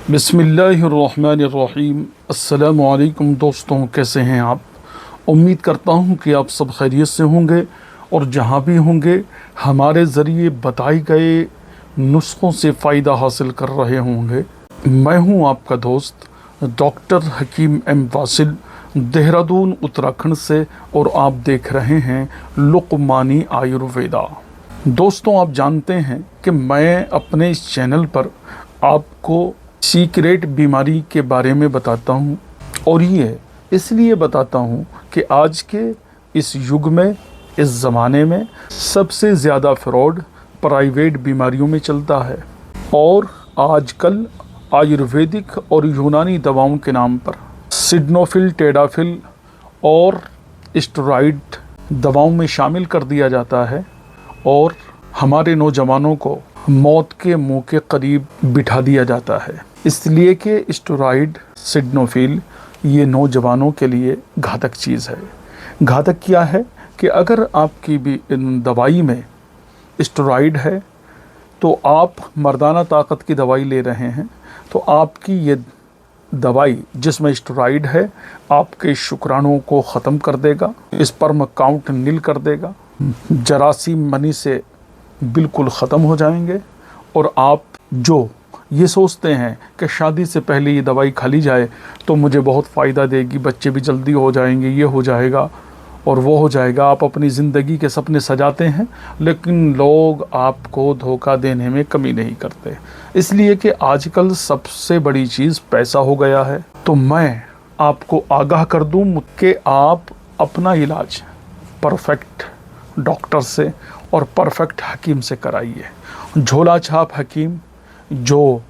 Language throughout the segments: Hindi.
बिस्मिल्लाहिर्रहमानिर्रहीम। अस्सलामु अलैकुम दोस्तों, कैसे हैं आप? उम्मीद करता हूं कि आप सब खैरियत से होंगे और जहां भी होंगे हमारे ज़रिए बताए गए नुस्ख़ों से फ़ायदा हासिल कर रहे होंगे। मैं हूं आपका दोस्त डॉक्टर हकीम एम वासिल, देहरादून उत्तराखंड से, और आप देख रहे हैं लुक़मानी आयुर्वेदा। दोस्तों, आप जानते हैं कि मैं अपने इस चैनल पर आपको सीक्रेट बीमारी के बारे में बताता हूँ, और ये इसलिए बताता हूँ कि आज के इस युग में, इस ज़माने में सबसे ज़्यादा फ्रॉड प्राइवेट बीमारियों में चलता है। और आजकल आयुर्वेदिक और यूनानी दवाओं के नाम पर सिडनोफिल, टेडाफिल और स्टेरॉइड दवाओं में शामिल कर दिया जाता है और हमारे नौजवानों को मौत के मुंह के करीब बिठा दिया जाता है, इसलिए कि स्टेरॉइड, सिडनोफिल ये नौजवानों के लिए घातक चीज़ है। घातक क्या है कि अगर आपकी भी दवाई में स्टेरॉइड है तो आप मर्दाना ताकत की दवाई ले रहे हैं, तो आपकी ये दवाई जिसमें स्टेरॉइड है आपके शुक्राणुओं को ख़त्म कर देगा, स्पर्म काउंट नील कर देगा, जरासीम मनी से बिल्कुल ख़त्म हो जाएंगे। और आप जो ये सोचते हैं कि शादी से पहले ये दवाई खा ली जाए तो मुझे बहुत फ़ायदा देगी, बच्चे भी जल्दी हो जाएंगे, ये हो जाएगा और वो हो जाएगा, आप अपनी ज़िंदगी के सपने सजाते हैं, लेकिन लोग आपको धोखा देने में कमी नहीं करते, इसलिए कि आजकल सबसे बड़ी चीज़ पैसा हो गया है। तो मैं आपको आगाह कर दूं कि आप अपना इलाज परफेक्ट डॉक्टर से और परफेक्ट हकीम से कराइए। झोला छाप हकीम जो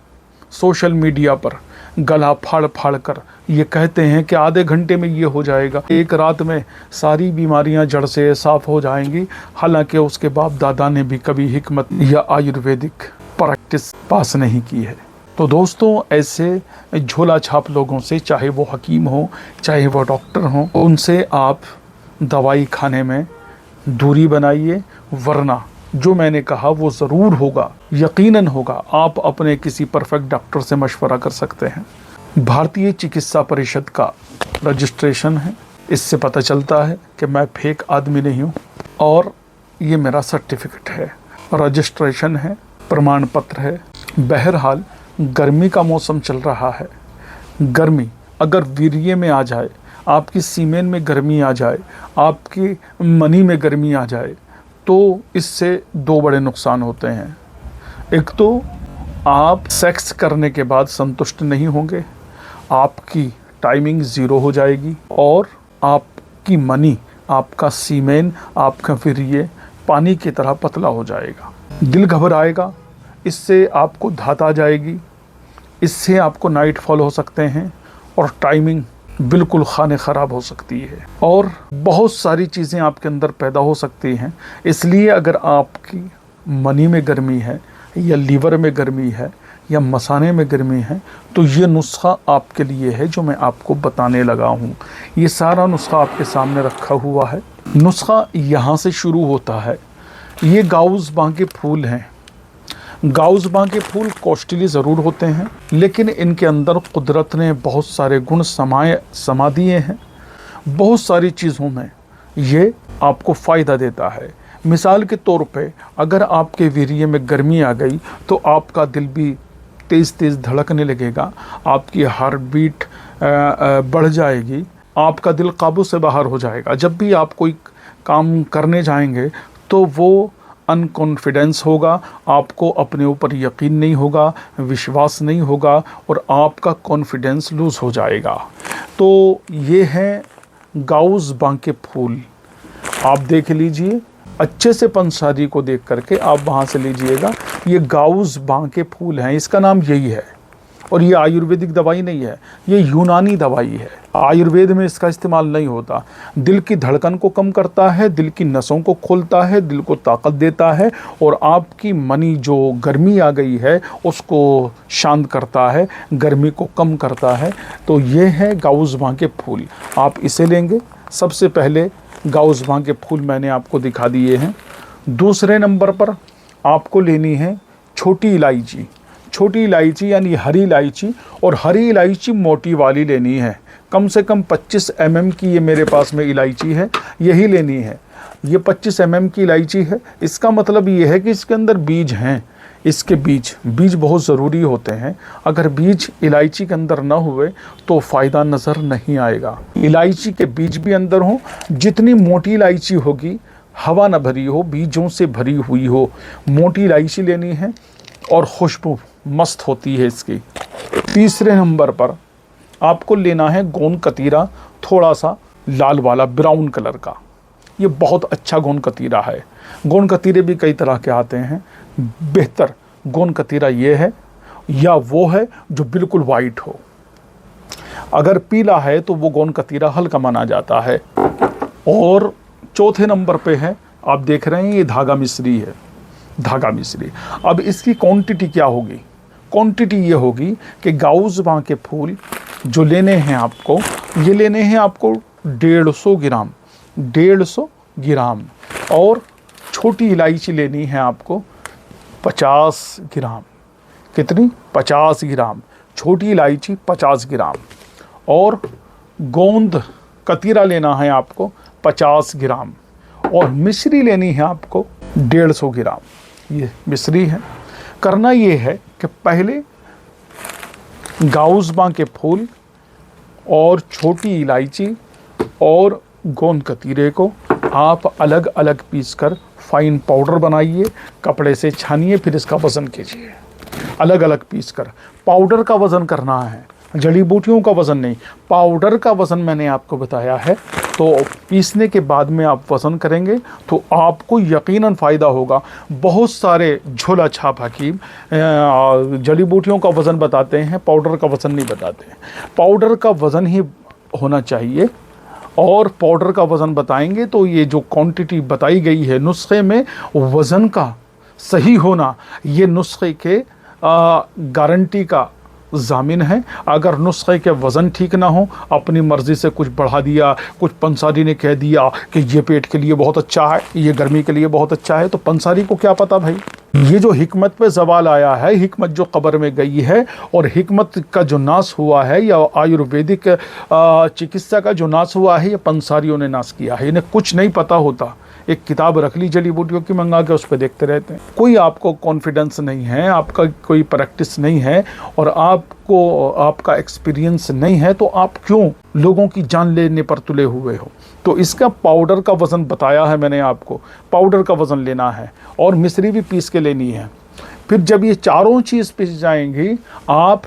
सोशल मीडिया पर गला फाड़ फाड़ कर ये कहते हैं कि आधे घंटे में ये हो जाएगा, एक रात में सारी बीमारियां जड़ से साफ़ हो जाएंगी, हालांकि उसके बाप दादा ने भी कभी हिकमत या आयुर्वेदिक प्रैक्टिस पास नहीं की है। तो दोस्तों, ऐसे झोला छाप लोगों से, चाहे वो हकीम हो चाहे वो डॉक्टर हो, उनसे आप दवाई खाने में दूरी बनाइए, वरना जो मैंने कहा वो ज़रूर होगा, यकीनन होगा। आप अपने किसी परफेक्ट डॉक्टर से मशवरा कर सकते हैं। भारतीय चिकित्सा परिषद का रजिस्ट्रेशन है, इससे पता चलता है कि मैं फेक आदमी नहीं हूँ, और ये मेरा सर्टिफिकेट है, रजिस्ट्रेशन है, प्रमाण पत्र है। बहरहाल गर्मी का मौसम चल रहा है, गर्मी अगर वीर्य में आ जाए, आपकी सीमेन में गर्मी आ जाए, आपकी मनी में गर्मी आ जाए, तो इससे दो बड़े नुकसान होते हैं। एक तो आप सेक्स करने के बाद संतुष्ट नहीं होंगे, आपकी टाइमिंग ज़ीरो हो जाएगी, और आपकी मनी, आपका सीमेन, आपका वीर्य पानी की तरह पतला हो जाएगा। दिल घबराएगा, इससे आपको धात आ जाएगी, इससे आपको नाइट फॉल हो सकते हैं, और टाइमिंग बिल्कुल खाने ख़राब हो सकती है, और बहुत सारी चीज़ें आपके अंदर पैदा हो सकती हैं। इसलिए अगर आपकी मनी में गर्मी है, या लीवर में गर्मी है, या मसाने में गर्मी है, तो ये नुस्खा आपके लिए है जो मैं आपको बताने लगा हूँ। ये सारा नुस्खा आपके सामने रखा हुआ है। नुस्खा यहाँ से शुरू होता है। ये गाउस बाँ के फूल हैं। गाउस बाँ के फूल कॉस्टली ज़रूर होते हैं, लेकिन इनके अंदर कुदरत ने बहुत सारे गुण समा दिए हैं। बहुत सारी चीज़ों में ये आपको फ़ायदा देता है। मिसाल के तौर पे, अगर आपके वीर्य में गर्मी आ गई तो आपका दिल भी तेज़ तेज़ धड़कने लगेगा, आपकी हार्ट बीट बढ़ जाएगी, आपका दिल काबू से बाहर हो जाएगा। जब भी आप कोई काम करने जाएंगे तो वो अनकॉन्फिडेंस होगा, आपको अपने ऊपर यकीन नहीं होगा, विश्वास नहीं होगा, और आपका कॉन्फिडेंस लूज़ हो जाएगा। तो ये हैं गाउस बाँ के फूल। आप देख लीजिए, अच्छे से पंसारी को देख करके आप वहाँ से लीजिएगा। ये गाउस बाँ के फूल हैं, इसका नाम यही है। और ये आयुर्वेदिक दवाई नहीं है, ये यूनानी दवाई है। आयुर्वेद में इसका इस्तेमाल नहीं होता। दिल की धड़कन को कम करता है, दिल की नसों को खोलता है, दिल को ताकत देता है, और आपकी मनी जो गर्मी आ गई है उसको शांत करता है, गर्मी को कम करता है। तो ये है गाउस बाँ के फूल। आप इसे लेंगे। सबसे पहले गाउस बाँ के फूल मैंने आपको दिखा दिए हैं। दूसरे नंबर पर आपको लेनी है छोटी इलायची। छोटी इलायची यानी हरी इलायची, और हरी इलायची मोटी वाली लेनी है। कम से कम 25 mm की ये मेरे पास में इलायची है, यही लेनी है। ये 25 mm की इलायची है। इसका मतलब ये है कि इसके अंदर बीज हैं। इसके बीज बहुत ज़रूरी होते हैं। अगर बीज इलायची के अंदर ना हुए तो फ़ायदा नज़र नहीं आएगा। इलायची के बीज भी अंदर हों। जितनी मोटी इलायची होगी, हवा ना भरी हो, बीजों से भरी हुई हो, मोटी इलायची लेनी है और खुशबू मस्त होती है इसकी। तीसरे नंबर पर आपको लेना है गोंद कतीरा, थोड़ा सा लाल वाला ब्राउन कलर का। ये बहुत अच्छा गोंद कतीरा है। गोंद कतीरे भी कई तरह के आते हैं। बेहतर गोंद कतीरा ये है, या वो है जो बिल्कुल वाइट हो। अगर पीला है तो वो गोंद कतीरा हल्का माना जाता है। और चौथे नंबर पे है, आप देख रहे हैं ये धागा मिश्री है, धागा मिश्री। अब इसकी क्वांटिटी क्या होगी? क्वांटिटी ये होगी कि गाउज़बां के फूल जो लेने हैं आपको, ये लेने हैं आपको 150 ग्राम, 150 ग्राम। और छोटी इलायची लेनी है आपको 50 ग्राम। कितनी? 50 ग्राम। छोटी इलायची 50 ग्राम। और गोंद कतीरा लेना है आपको 50 ग्राम। और मिश्री लेनी है आपको 150 ग्राम। ये मिश्री है। करना ये है कि पहले गाउज़बां के फूल और छोटी इलायची और गोंद कतीरे को आप अलग अलग पीस कर फाइन पाउडर बनाइए, कपड़े से छानिए, फिर इसका वज़न कीजिए। अलग अलग पीस कर पाउडर का वज़न करना है, जड़ी बूटियों का वज़न नहीं। पाउडर का वज़न मैंने आपको बताया है, तो पीसने के बाद में आप वज़न करेंगे तो आपको यकीनन फ़ायदा होगा। बहुत सारे झोला छाप हकीम जड़ी बूटियों का वज़न बताते हैं, पाउडर का वज़न नहीं बताते। पाउडर का वज़न ही होना चाहिए, और पाउडर का वज़न बताएंगे तो ये जो क्वांटिटी बताई गई है नुस्खे में, वज़न का सही होना ये नुस्खे के गारंटी का ज़ामिन है। अगर नुस्खे के वज़न ठीक ना हो, अपनी मर्ज़ी से कुछ बढ़ा दिया, कुछ पंसारी ने कह दिया कि ये पेट के लिए बहुत अच्छा है, ये गर्मी के लिए बहुत अच्छा है, तो पंसारी को क्या पता भाई। ये जो हिकमत पे ज़वाल आया है, हिकमत जो कब्र में गई है, और हिकमत का जो नाश हुआ है, या आयुर्वेदिक चिकित्सा का जो नाश हुआ है, ये पंसारियों ने नाश किया है। इन्हें कुछ नहीं पता होता। एक किताब रख ली जड़ी बूटियों की, मंगा के उस पर देखते रहते हैं। कोई आपको कॉन्फिडेंस नहीं है, आपका कोई प्रैक्टिस नहीं है, और आपको आपका एक्सपीरियंस नहीं है, तो आप क्यों लोगों की जान लेने पर तुले हुए हो? तो इसका पाउडर का वज़न बताया है मैंने आपको, पाउडर का वज़न लेना है, और मिश्री भी पीस के लेनी है। फिर जब ये चारों चीज़ पिस जाएंगी, आप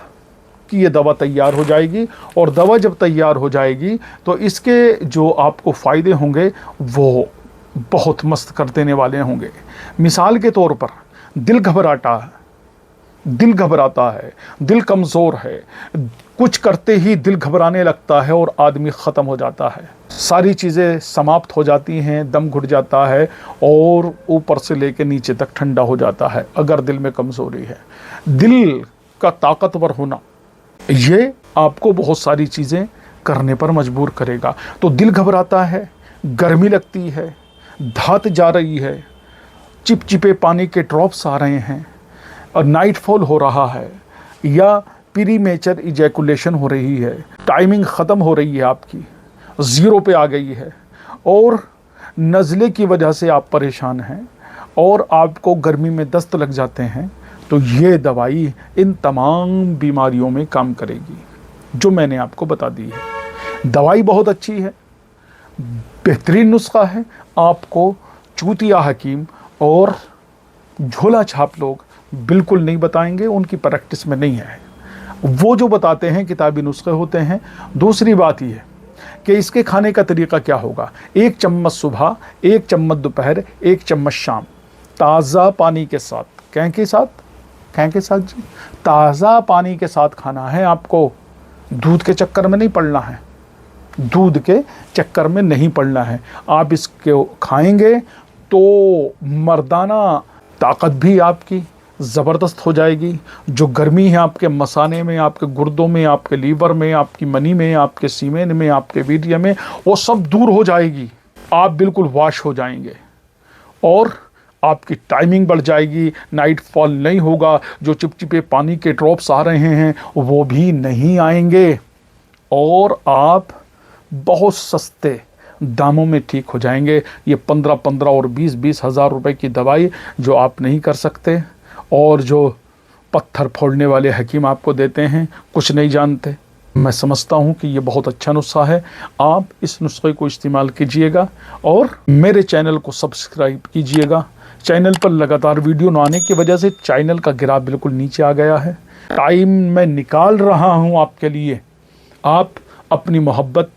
कि ये दवा तैयार हो जाएगी। और दवा जब तैयार हो जाएगी तो इसके जो आपको फ़ायदे होंगे वो बहुत मस्त कर देने वाले होंगे। मिसाल के तौर पर दिल घबराता है, दिल कमज़ोर है, कुछ करते ही दिल घबराने लगता है और आदमी ख़त्म हो जाता है, सारी चीज़ें समाप्त हो जाती हैं, दम घुट जाता है और ऊपर से लेकर नीचे तक ठंडा हो जाता है। अगर दिल में कमज़ोरी है, दिल का ताकतवर होना ये आपको बहुत सारी चीज़ें करने पर मजबूर करेगा। तो दिल घबराता है, गर्मी लगती है, धात जा रही है, चिपचिपे पानी के ड्रॉप्स आ रहे हैं, और नाइटफॉल हो रहा है, या प्रीमेचर इजैकुलेशन हो रही है, टाइमिंग ख़त्म हो रही है, आपकी ज़ीरो पे आ गई है, और नज़ले की वजह से आप परेशान हैं, और आपको गर्मी में दस्त लग जाते हैं, तो ये दवाई इन तमाम बीमारियों में काम करेगी जो मैंने आपको बता दी है। दवाई बहुत अच्छी है, बेहतरीन नुस्खा है। आपको चूतिया हकीम और झोला छाप लोग बिल्कुल नहीं बताएंगे, उनकी प्रैक्टिस में नहीं है। वो जो बताते हैं किताबी नुस्खे होते हैं। दूसरी बात यह कि इसके खाने का तरीका क्या होगा। 1 चम्मच सुबह, 1 चम्मच दोपहर, 1 चम्मच शाम, ताज़ा पानी के साथ। कैं के साथ जी? ताज़ा पानी के साथ खाना है आपको। दूध के चक्कर में नहीं पड़ना है, दूध के चक्कर में नहीं पड़ना है। आप इसको खाएंगे तो मर्दाना ताकत भी आपकी ज़बरदस्त हो जाएगी। जो गर्मी है आपके मसाने में, आपके गुर्दों में, आपके लीवर में, आपकी मनी में, आपके सीमेन में, आपके वीर्य में, वो सब दूर हो जाएगी। आप बिल्कुल वाश हो जाएंगे और आपकी टाइमिंग बढ़ जाएगी, नाइट फॉल नहीं होगा, जो चिपचिपे पानी के ड्रॉप्स आ रहे हैं वो भी नहीं आएंगे और आप बहुत सस्ते दामों में ठीक हो जाएंगे। ये 15-15 और 20-20 हज़ार रुपए की दवाई जो आप नहीं कर सकते और जो पत्थर फोड़ने वाले हकीम आपको देते हैं, कुछ नहीं जानते। मैं समझता हूँ कि ये बहुत अच्छा नुस्खा है। आप इस नुस्खे को इस्तेमाल कीजिएगा और मेरे चैनल को सब्सक्राइब कीजिएगा। चैनल पर लगातार वीडियो न आने की वजह से चैनल का ग्राफ बिल्कुल नीचे आ गया है। टाइम मैं निकाल रहा हूँ आपके लिए, आप अपनी मोहब्बत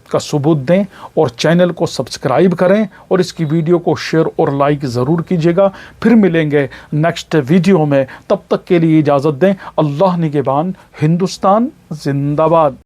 का सबूत दें और चैनल को सब्सक्राइब करें और इसकी वीडियो को शेयर और लाइक ज़रूर कीजिएगा। फिर मिलेंगे नेक्स्ट वीडियो में, तब तक के लिए इजाज़त दें। अल्लाह निगहबान। हिंदुस्तान जिंदाबाद।